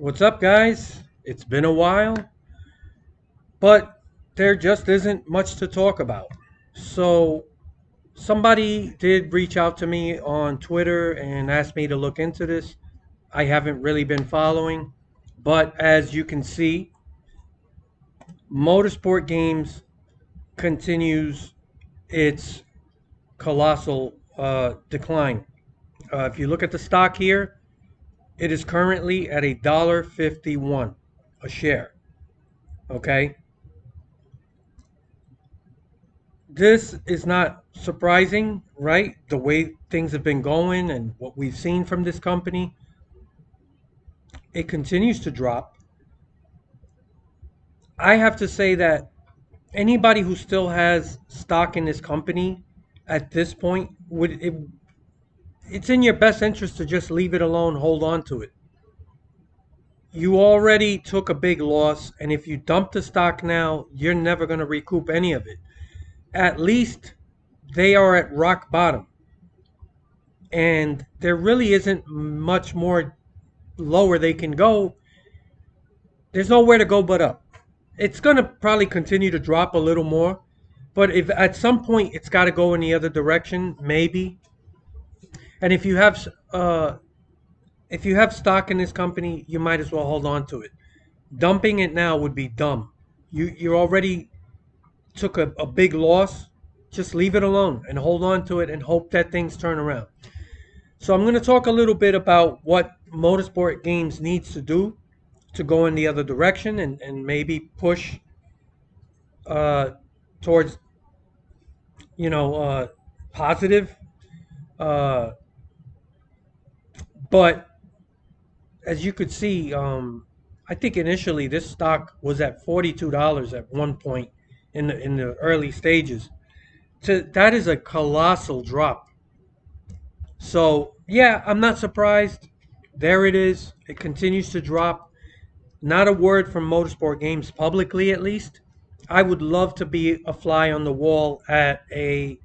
What's up, guys? It's been a while, but there just isn't much to talk about. So, somebody did reach out to me on Twitter and asked me to look into this. I haven't really been following, but as you can see, Motorsport Games continues its colossal decline. If you look at the stock here, it is currently at $1.51 a share. Okay, this is not surprising, right? The way things have been going and what we've seen from this company, it continues to drop. I have to say that anybody who still has stock in this company at this point it's in your best interest to just leave it alone, hold on to it. You already took a big loss, and if you dump the stock now, you're never going to recoup any of it. At least they are at rock bottom, and there really isn't much more lower they can go. There's nowhere to go but up. It's going to probably continue to drop a little more, but if at some point it's got to go in the other direction, maybe. And if you have stock in this company, you might as well hold on to it. Dumping it now would be dumb. You already took a big loss. Just leave it alone and hold on to it and hope that things turn around. So I'm going to talk a little bit about what Motorsport Games needs to do to go in the other direction and maybe push uh, towards, you know, positive. Uh, but as you could see, I think initially this stock was at $42 at one point in the early stages. That is a colossal drop. So yeah, I'm not surprised. There it is. It continues to drop. Not a word from Motorsport Games publicly, at least. I would love to be a fly on the wall at an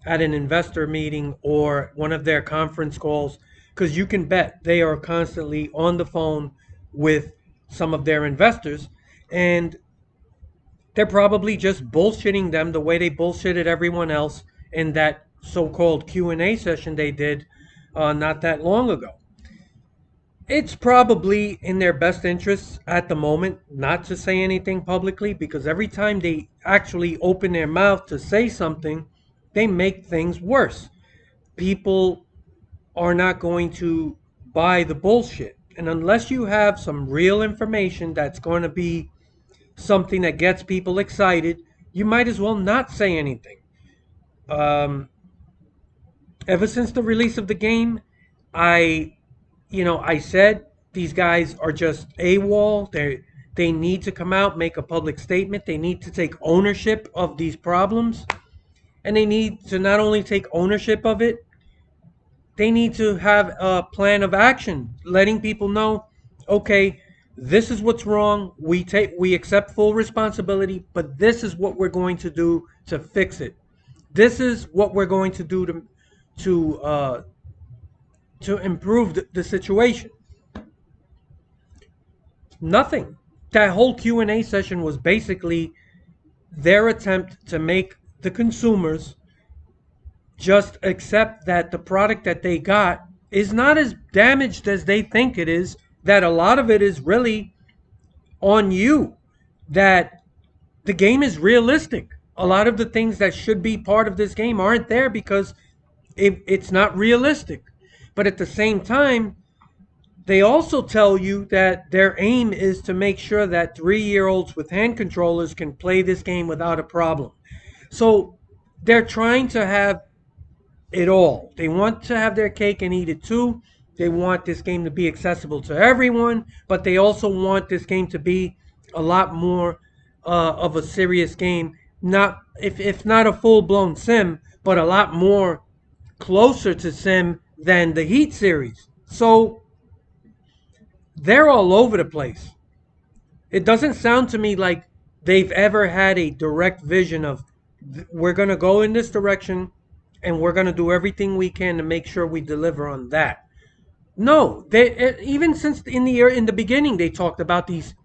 investor meeting or one of their conference calls, because you can bet they are constantly on the phone with some of their investors, and they're probably just bullshitting them the way they bullshitted everyone else in that so-called Q&A session they did not that long ago. It's probably in their best interests at the moment not to say anything publicly, because every time they actually open their mouth to say something, they make things worse. People are not going to buy the bullshit. And unless you have some real information that's going to be something that gets people excited, you might as well not say anything. Um, Ever since the release of the game, I I said these guys are just AWOL. They need to come out, make a public statement. They need to take ownership of these problems, and they need to not only take ownership of it, they need to have a plan of action, letting people know, okay, this is what's wrong. We accept full responsibility, but this is what we're going to do to fix it. This is what we're going to do to uh, to improve the situation. Nothing. That whole Q&A session was basically their attempt to make the consumers just accept that the product that they got is not as damaged as they think it is, that a lot of it is really on you, that the game is realistic. A lot of the things that should be part of this game aren't there because it's not realistic. But at the same time, they also tell you that their aim is to make sure that 3-year-olds with hand controllers can play this game without a problem. So they're trying to have it all. They want to have their cake and eat it too. They want this game to be accessible to everyone, but they also want this game to be a lot more of a serious game. Not if not a full-blown sim, but a lot more closer to sim than the Heat series. So they're all over the place. It doesn't sound to me like they've ever had a direct vision of we're going to go in this direction and we're going to do everything we can to make sure we deliver on that. No, even since in the beginning they talked about these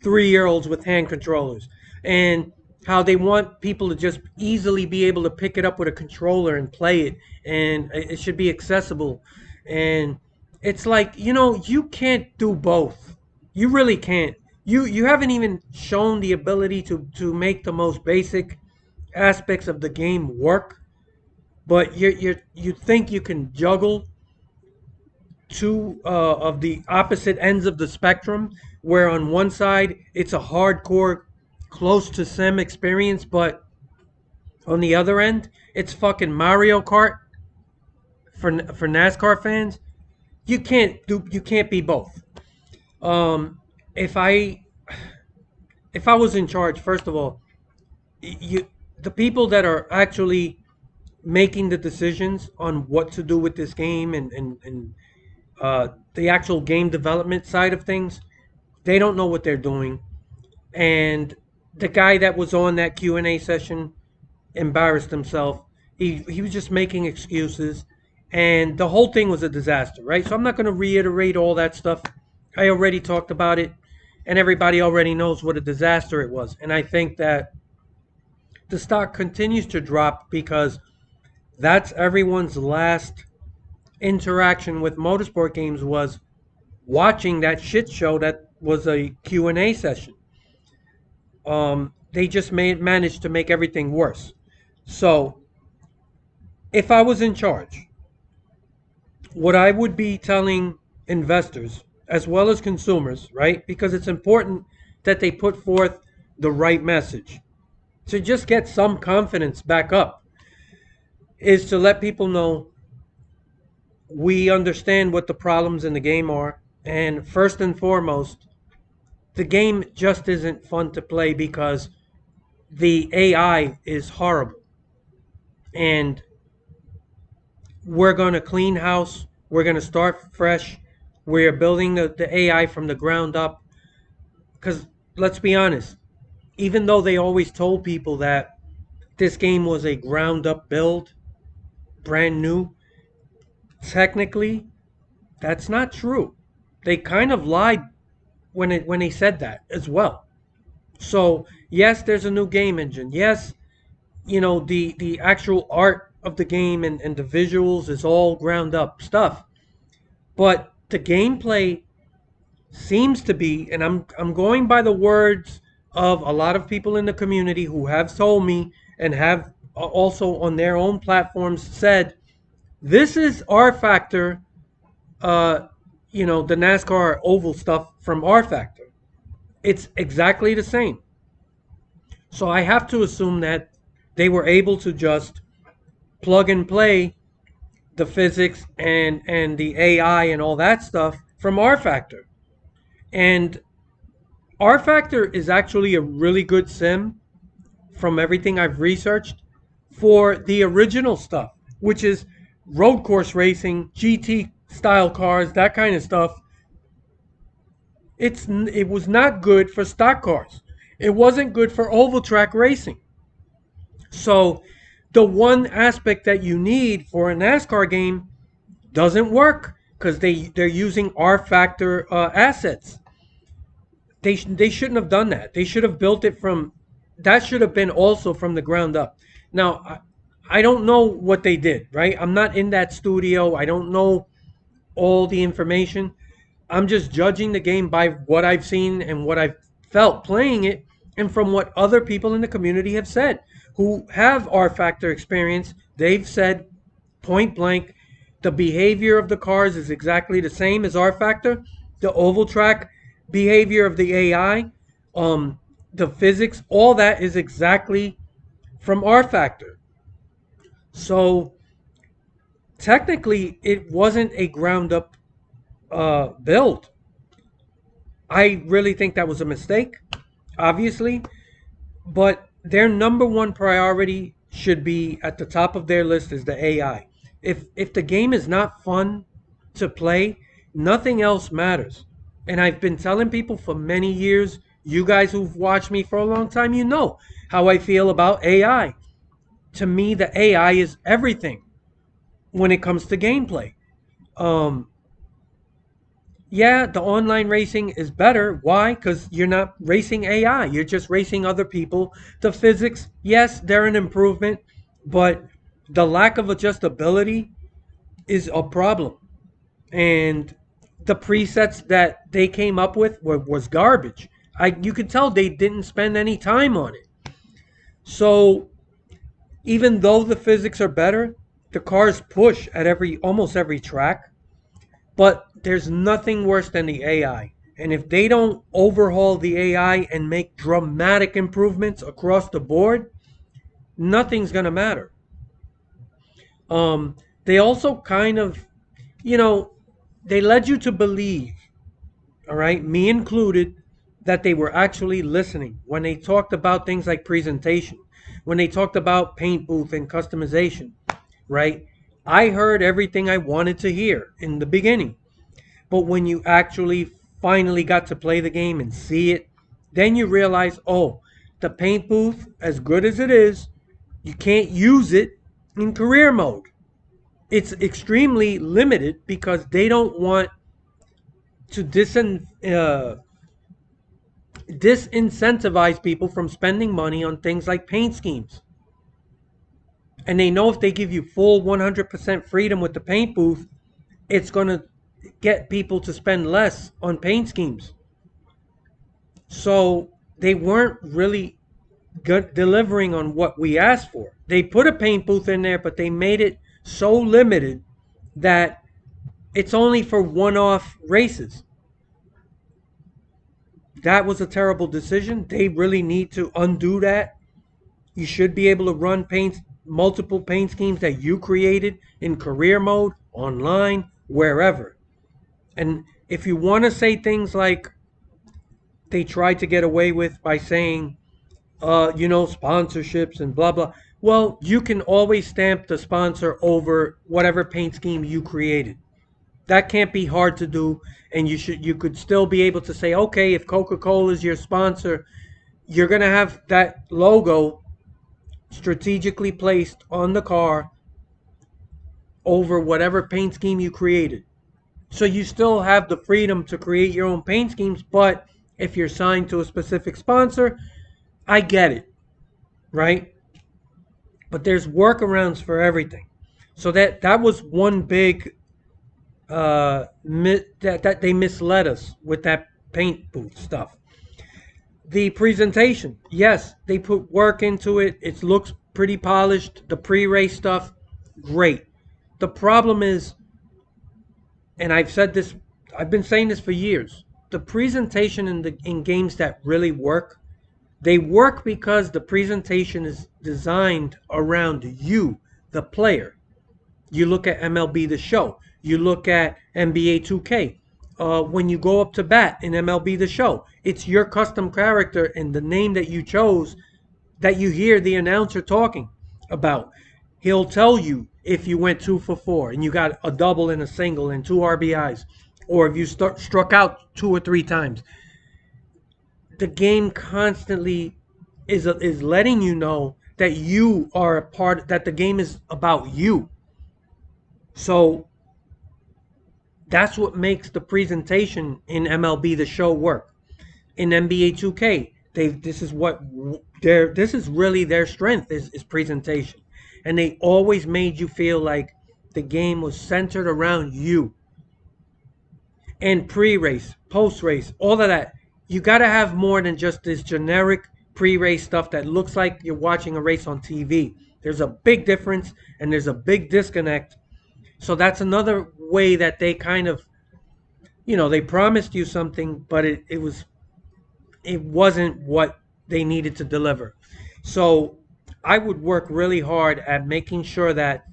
3-year-olds with hand controllers and how they want people to just easily be able to pick it up with a controller and play it, and it should be accessible. And it's like, you can't do both. You really can't. You haven't even shown the ability to make the most basic aspects of the game work, but you think you can juggle two of the opposite ends of the spectrum, where on one side it's a hardcore, close to sim experience, but on the other end it's fucking Mario Kart for NASCAR fans. You can't be both. Um, if I was in charge, first of all, you the people that are actually making the decisions on what to do with this game, and the actual game development side of things, they don't know what they're doing. And the guy that was on that Q&A session embarrassed himself. He was just making excuses, and the whole thing was a disaster, right? So I'm not going to reiterate all that stuff. I already talked about it, and everybody already knows what a disaster it was. And I think that the stock continues to drop because that's everyone's last interaction with Motorsport Games, was watching that shit show that was a Q&A session. They just managed to make everything worse. So, if I was in charge, what I would be telling investors as well as consumers, right? Because it's important that they put forth the right message to just get some confidence back up, is to let people know we understand what the problems in the game are. And first and foremost, the game just isn't fun to play because the AI is horrible. And we're going to clean house. We're going to start fresh. We're building the AI from the ground up. Because let's be honest, even though they always told people that this game was a ground up build, brand new, technically, that's not true. They kind of lied when they said that as well. So yes, there's a new game engine. Yes, the actual art of the game and the visuals is all ground up stuff. But the gameplay seems to be, and I'm going by the words of a lot of people in the community who have told me and have also on their own platforms said, this is RFactor, uh, the NASCAR oval stuff from RFactor. It's exactly the same. So I have to assume that they were able to just plug and play the physics and the AI and all that stuff from RFactor. And RFactor is actually a really good sim from everything I've researched for the original stuff, which is road course racing, GT style cars, that kind of stuff. It was not good for stock cars. It wasn't good for oval track racing. So the one aspect that you need for a NASCAR game doesn't work because they're using RFactor assets. They shouldn't have done that. They should have built it from, that should have been also from the ground up. Now, I don't know what they did, right? I'm not in that studio. I don't know all the information. I'm just judging the game by what I've seen and what I've felt playing it, and from what other people in the community have said who have R Factor experience. They've said point blank the behavior of the cars is exactly the same as R Factor. The oval track behavior of the AI, the physics, all that is exactly from R Factor. So technically, it wasn't a ground up build. I really think that was a mistake, obviously, but their number one priority should be at the top of their list is the AI. If the game is not fun to play, nothing else matters. And I've been telling people for many years, you guys who've watched me for a long time, you know how I feel about AI. To me, the AI is everything when it comes to gameplay. Um, Yeah, the online racing is better. Why? Because you're not racing AI. You're just racing other people. The physics, yes, they're an improvement, but the lack of adjustability is a problem. And the presets that they came up with was garbage. You could tell they didn't spend any time on it. So even though the physics are better, the cars push at almost every track. But there's nothing worse than the AI. And if they don't overhaul the AI and make dramatic improvements across the board, nothing's going to matter. They also kind of, you know, they led you to believe, all right, me included, that they were actually listening when they talked about things like presentation, when they talked about paint booth and customization, right? I heard everything I wanted to hear in the beginning. But when you actually finally got to play the game and see it, then you realize, oh, the paint booth, as good as it is, you can't use it in career mode. It's extremely limited because they don't want to disincentivize people from spending money on things like paint schemes. And they know if they give you full 100% freedom with the paint booth, it's going to get people to spend less on paint schemes. So they weren't really good delivering on what we asked for. They put a paint booth in there, but they made it so limited that it's only for one-off races. That was a terrible decision. They really need to undo that. You should be able to run multiple paint schemes that you created in career mode, online, wherever. And if you want to say things like they tried to get away with by saying, sponsorships and blah, blah. Well, you can always stamp the sponsor over whatever paint scheme you created. That can't be hard to do. And you could still be able to say, okay, if Coca-Cola is your sponsor, you're going to have that logo strategically placed on the car over whatever paint scheme you created. So you still have the freedom to create your own paint schemes, but if you're signed to a specific sponsor, I get it, right? But there's workarounds for everything. So that was one big that they misled us with that paint booth stuff. The presentation, yes, they put work into it. It looks pretty polished. The pre-race stuff, great. The problem is, and I've been saying this for years. The presentation in games that really work, they work because the presentation is designed around you, the player. You look at MLB The Show. You look at NBA 2K. When you go up to bat in MLB The Show, it's your custom character and the name that you chose that you hear the announcer talking about. He'll tell you if you went 2 for 4 and you got a double and a single and 2 RBIs, or if you struck out 2 or 3 times. The game constantly is letting you know that you are a part, that the game is about you. So that's what makes the presentation in MLB The Show work. In NBA 2K, this is really their strength is presentation. And they always made you feel like the game was centered around you. And pre-race, post-race, all of that. You got to have more than just this generic pre-race stuff that looks like you're watching a race on TV. There's a big difference and there's a big disconnect. So that's another way that they kind of, they promised you something, but it wasn't what they needed to deliver. So I would work really hard at making sure that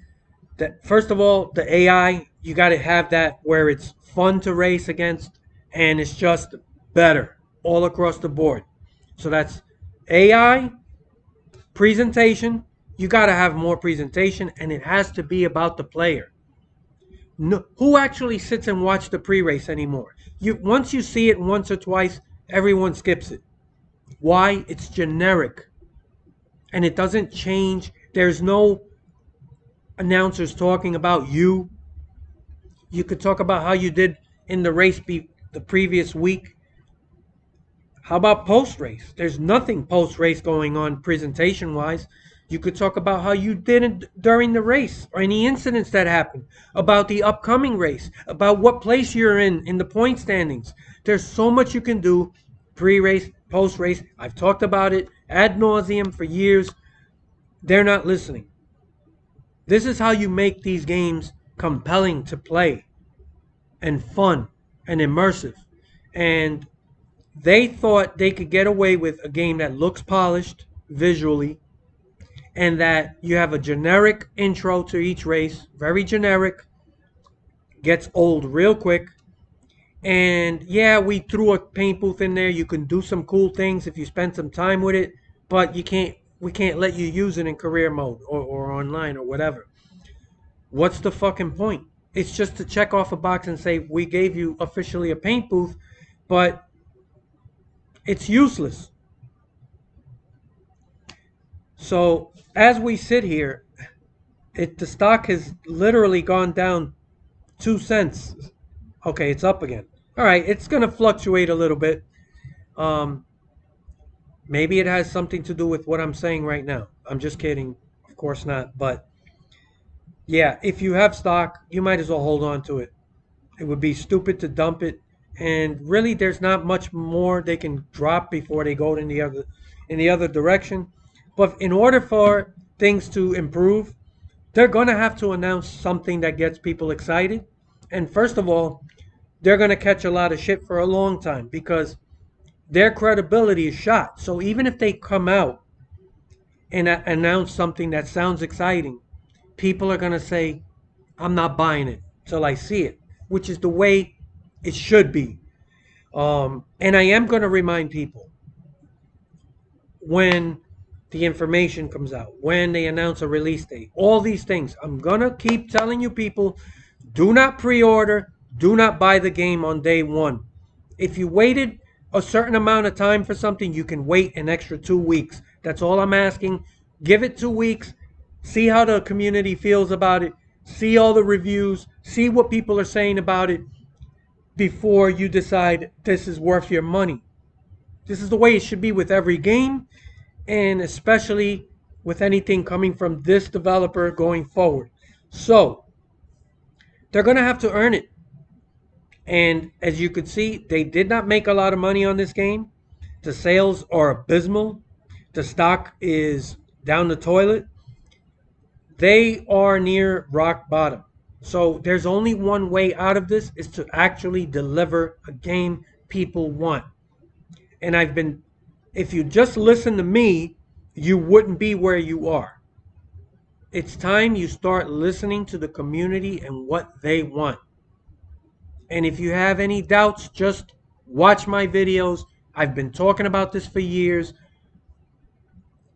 first of all, the AI, you got to have that where it's fun to race against and it's just better all across the board. So that's AI, presentation. You got to have more presentation and it has to be about the player. No, who actually sits and watches the pre-race anymore? Once you see it once or twice, everyone skips it. Why? It's generic. And it doesn't change. There's no announcers talking about you. You could talk about how you did in the race the previous week. How about post-race? There's nothing post-race going on presentation-wise. You could talk about how you did it during the race or any incidents that happened, about the upcoming race, about what place you're in the point standings. There's so much you can do pre-race, post-race. I've talked about it ad nauseum for years. They're not listening. This is how you make these games compelling to play and fun and immersive. And they thought they could get away with a game that looks polished visually and that you have a generic intro to each race, very generic, gets old real quick. And yeah, we threw a paint booth in there. You can do some cool things if you spend some time with it, but we can't let you use it in career mode or online or whatever. What's the fucking point? It's just to check off a box and say we gave you officially a paint booth, but it's useless. So as we sit here, the stock has literally gone down 2 cents. Okay, it's up again. All right, it's going to fluctuate a little bit. Um, Maybe it has something to do with what I'm saying right now. I'm just kidding. Of course not. But yeah, if you have stock, you might as well hold on to it. It would be stupid to dump it. And really, there's not much more they can drop before they go in the other direction. But in order for things to improve, they're going to have to announce something that gets people excited. And first of all, they're going to catch a lot of shit for a long time because their credibility is shot. So even if they come out and announce something that sounds exciting, people are going to say, I'm not buying it till I see it, which is the way it should be. And I am going to remind people when the information comes out, when they announce a release date, all these things. I'm going to keep telling you people, do not pre-order, do not buy the game on day one. If you waited a certain amount of time for something, you can wait an extra 2 weeks. That's all I'm asking. Give it 2 weeks. See how the community feels about it. See all the reviews. See what people are saying about it before you decide this is worth your money. This is the way it should be with every game, and especially with anything coming from this developer going forward. So they're going to have to earn it. And as you could see, they did not make a lot of money on this game. The sales are abysmal. The stock is down the toilet. They are near rock bottom. So there's only one way out of this, is to actually deliver a game people want. And if you just listen to me, you wouldn't be where you are. It's time you start listening to the community and what they want. And if you have any doubts, just watch my videos. I've been talking about this for years.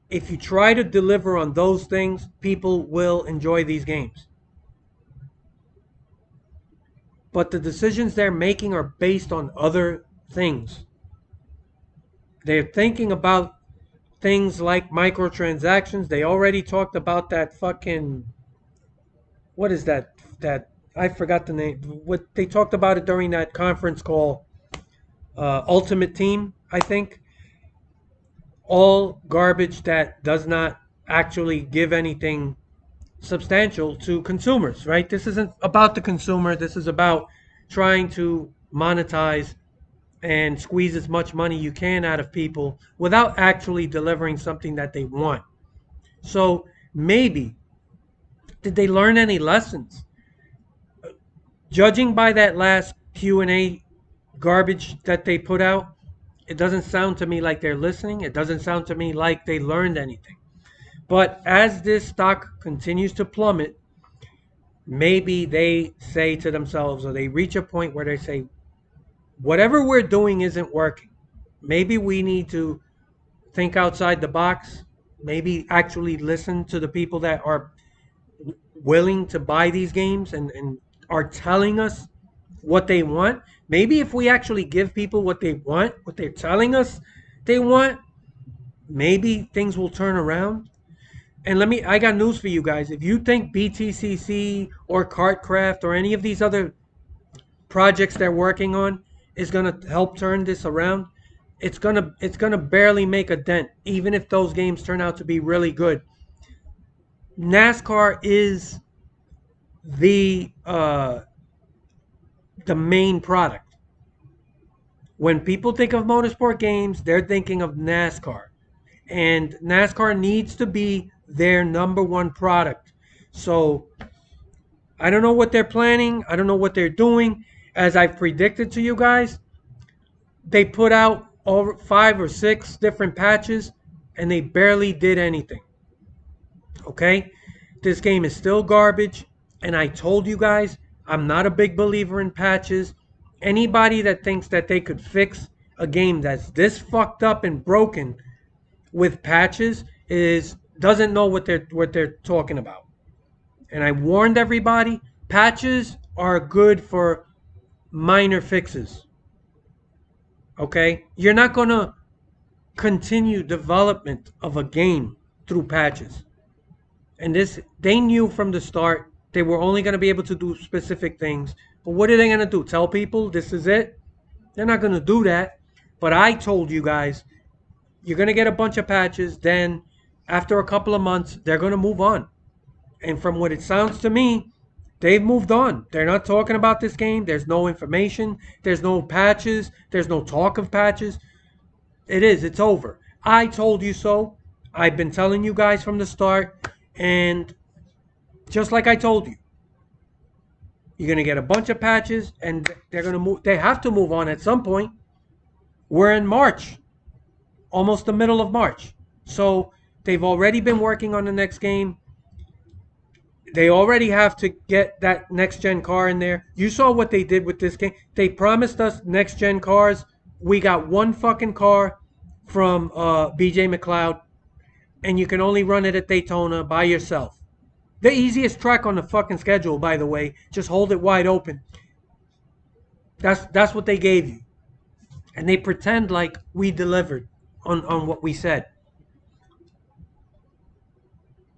If you try to deliver on those things, people will enjoy these games. But the decisions they're making are based on other things. They're thinking about things like microtransactions. They already talked about that fucking, what is that? I forgot the name. What they talked about it during that conference call, Ultimate Team, I think. All garbage that does not actually give anything substantial to consumers, right? This isn't about the consumer. This is about trying to monetize and squeeze as much money you can out of people without actually delivering something that they want. So maybe, did they learn any lessons? Judging by that last Q&A garbage that they put out, it doesn't sound to me like they're listening. It doesn't sound to me like they learned anything. But as this stock continues to plummet, maybe they say to themselves, or they reach a point where they say, whatever we're doing isn't working. Maybe we need to think outside the box. Maybe actually listen to the people that are willing to buy these games and are telling us what they want. Maybe if we actually give people what they want, what they're telling us they want, maybe things will turn around. And I got news for you guys. If you think BTCC or Kartcraft or any of these other projects they're working on is gonna help turn this around, it's gonna barely make a dent, even if those games turn out to be really good. NASCAR is the uh, the main product. When people think of motorsport games, they're thinking of NASCAR. And NASCAR needs to be their number one product. So I don't know what they're planning. I don't know what they're doing. As I've predicted to you guys, they put out over 5 or 6 different patches and they barely did anything. Okay? This game is still garbage. And I told you guys, I'm not a big believer in patches. Anybody that thinks that they could fix a game that's this fucked up and broken with patches is doesn't know what they're talking about. And I warned everybody, patches are good for minor fixes. Okay? You're not going to continue development of a game through patches. And this, they knew from the start they were only going to be able to do specific things. But what are they going to do? Tell people this is it? They're not going to do that. But I told you guys, you're going to get a bunch of patches. Then after a couple of months, they're going to move on. And from what it sounds to me, they've moved on. They're not talking about this game. There's no information. There's no patches. There's no talk of patches. It's over. I told you so. I've been telling you guys from the start. And just like I told you, you're going to get a bunch of patches and they're going to move. They have to move on at some point. We're in March, almost the middle of March. So they've already been working on the next game. They already have to get that next gen car in there. You saw what they did with this game. They promised us next gen cars. We got one fucking car from BJ McLeod, and you can only run it at Daytona by yourself. The easiest track on the fucking schedule, by the way. Just hold it wide open. That's what they gave you. And they pretend like we delivered on what we said.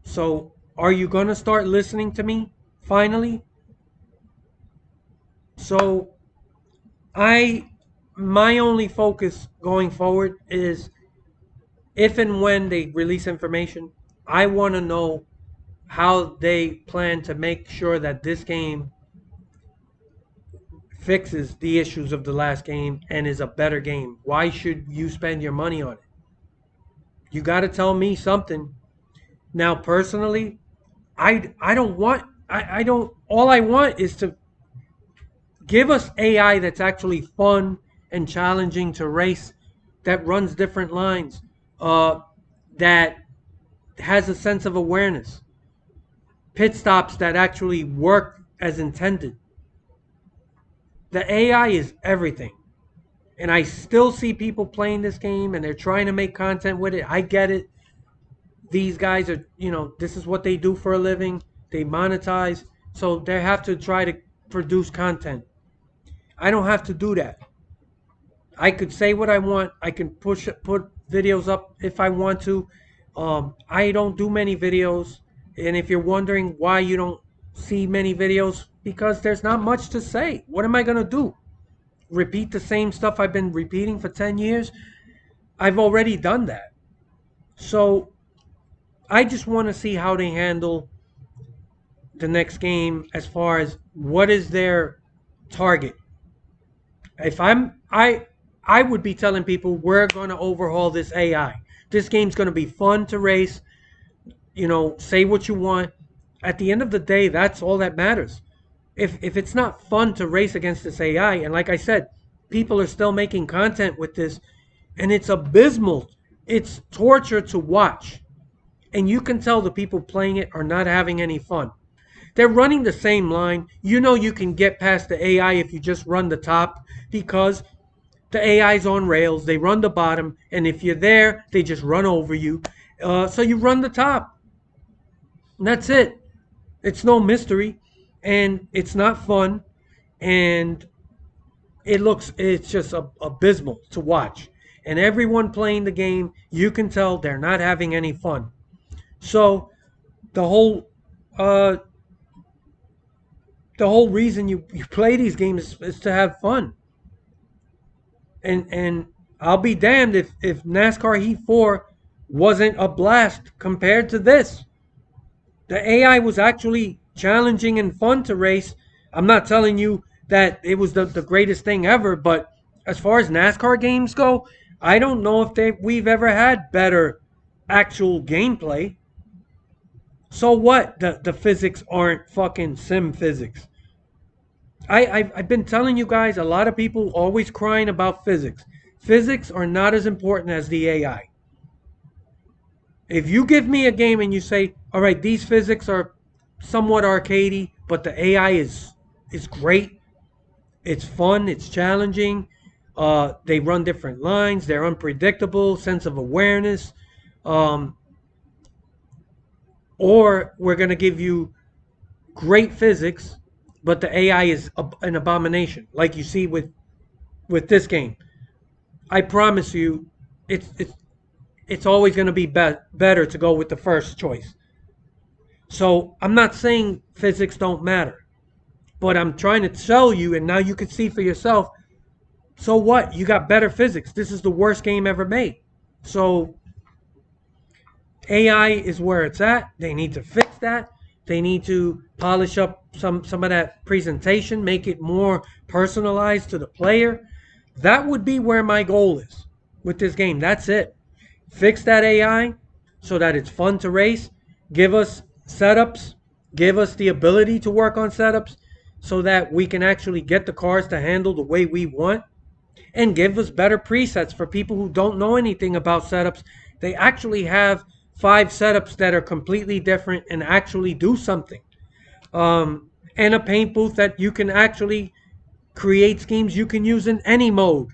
So, are you going to start listening to me, finally? So, my only focus going forward is if and when they release information, I want to know how they plan to make sure that this game fixes the issues of the last game and is a better game. Why should you spend your money on it? You got to tell me something. Now, personally, I don't want, I don't, all I want is to give us AI that's actually fun and challenging to race, that runs different lines, that has a sense of awareness, pit stops that actually work as intended. The AI is everything. And I still see people playing this game and they're trying to make content with it. I get it. These guys are, this is what they do for a living. They monetize. So they have to try to produce content. I don't have to do that. I could say what I want. I can put videos up if I want to. I don't do many videos. And if you're wondering why you don't see many videos, because there's not much to say. What am I going to do? Repeat the same stuff I've been repeating for 10 years? I've already done that. So I just want to see how they handle the next game as far as what is their target. If I would be telling people we're going to overhaul this AI. This game's going to be fun to race. Say what you want. At the end of the day, that's all that matters. If it's not fun to race against this AI, and like I said, people are still making content with this, and it's abysmal. It's torture to watch. And you can tell the people playing it are not having any fun. They're running the same line. You can get past the AI if you just run the top, because the AI's on rails. They run the bottom, and if you're there, they just run over you. So you run the top. And that's it. It's no mystery. And it's not fun, and it's just abysmal to watch. And everyone playing the game, you can tell they're not having any fun. So the whole The whole reason you play these games is to have fun. And I'll be damned if NASCAR Heat 4 wasn't a blast compared to this. The AI was actually challenging and fun to race. I'm not telling you that it was the greatest thing ever, but as far as NASCAR games go, I don't know if we've ever had better actual gameplay. So what? The physics aren't fucking sim physics. I've been telling you guys, a lot of people always crying about physics. Physics are not as important as the AI. If you give me a game and you say, all right, these physics are somewhat arcadey, but the AI is great. It's fun. It's challenging. They run different lines. They're unpredictable. Sense of awareness. Um, or we're gonna give you great physics, but the AI is an abomination, like you see with this game. I promise you, it's it's it's always gonna be better to go with the first choice. So I'm not saying physics don't matter, but I'm trying to tell you, and now you can see for yourself. So what? You got better physics. This is the worst game ever made. So AI is where it's at. They need to fix that. They need to polish up some of that presentation, make it more personalized to the player. That would be where my goal is with this game. That's it. Fix that AI so that it's fun to race. Give us setups. Give us the ability to work on setups so that we can actually get the cars to handle the way we want. And give us better presets for people who don't know anything about setups. They actually have 5 setups that are completely different and actually do something. And a paint booth that you can actually create schemes you can use in any mode.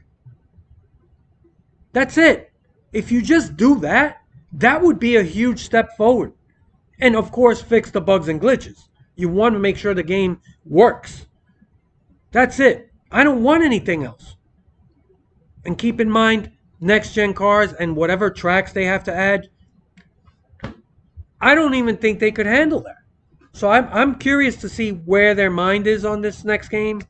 That's it. If you just do that, that would be a huge step forward. And of course, fix the bugs and glitches. You want to make sure the game works. That's it. I don't want anything else. And keep in mind, next gen cars and whatever tracks they have to add, I don't even think they could handle that. So I'm curious to see where their mind is on this next game.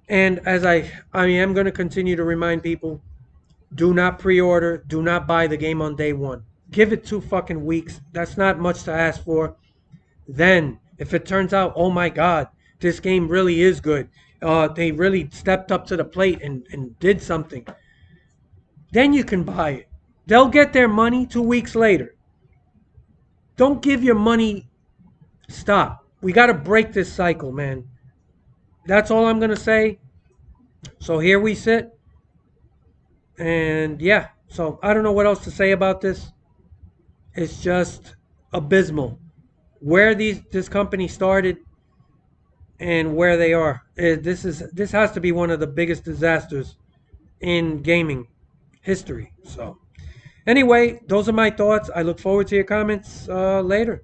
And as I am going to continue to remind people, do not pre-order, do not buy the game on day one. Give it 2 fucking weeks. That's not much to ask for. Then, if it turns out, oh my God, this game really is good. They really stepped up to the plate and did something. Then you can buy it. They'll get their money 2 weeks later. Don't give your money. Stop. We got to break this cycle, man. That's all I'm going to say. So here we sit. And yeah, so I don't know what else to say about this. It's just abysmal. Where this company started and where they are. This has to be one of the biggest disasters in gaming history. So anyway, those are my thoughts. I look forward to your comments later.